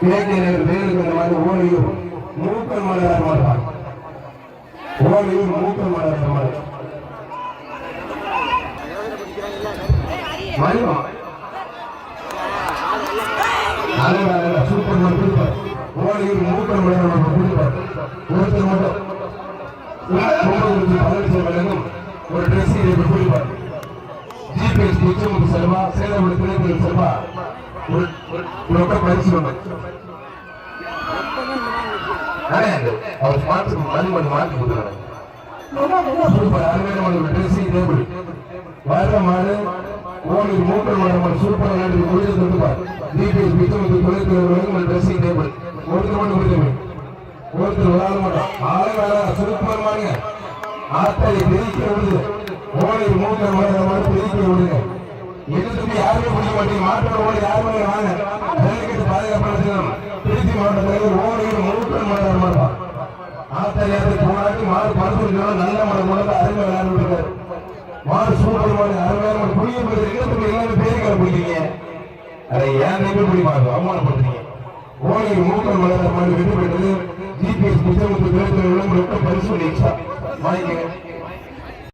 வேறு இந்த மாதிரி ஓலையூர் மூக்கல் மலர் மாட்டான். ஓலையூர் மூக்கல் மலர் மாட்டான். சூப்பர் மார்க்கெட் ஓலையூர் மூக்கல் மலர் ஒருத்தர் மட்டும் வழங்கும் ஒரு டிரெஸ் குறிப்பார். ஜிபிஎஸ் உச்சமுத்து செல்வா சேலம் திணைக்கள் செல்வா ஒரு பரிசு அவர் மாற்று மதிமணி மாற்றி கொடுத்தாங்க. சூப்பர் அருமையான டிரெஸ்ஸிங் டேபிள் வர மாடு ஓலையூர் மூக்கல் மலர் சூப்பர் விளையாட்டு கொடுப்பார். ஜிபிஎஸ் உச்சமுத்து தொழிற்துறை வழங்கும் டிரெஸ்ஸிங் டேபிள் ஒருத்தர் மட்டும் கொடுத்தமே ஒருத்தர் விளையாட மாட்டோம். ஆளை சூப்பர் மாடுங்க ஆத்தாயை பெருக்க விடுது. ஓலையூர் மூக்கல் மலர் பெருக்க விடுங்க. எதிர்த்து யாருமே பிடிக்க மாட்டீங்க. மாற்றோட ஓலை யாருமே வாங்க ஜல்லிக்கட்டு பாதுகாப்பு திருச்சி மாவட்ட தலைவர் ஓலையூர் மூக்கல் மலர் மாடுவான். ஆத்தாரியாருக்கு போராட்டி மாடு படுத்து நல்ல மாடு மூலம் அருமை விளையாண்டு இருக்காரு. மாடு சூப்பர் மாடு அருமையான மாடு புளிய இடத்துக்கு எல்லாமே பேருக்கார பிடிக்கிறீங்க. அதை ஏன் எப்படி பிடிப்பாங்க அவமானப்படுத்துறீங்க. ஓலையூர் மூக்கல் மலர் மாடு வெற்றி பெற்றது. ஜிபிஎஸ் உச்சமுத்து தொழிற்துறை பரிசு வாங்கிக்கங்க.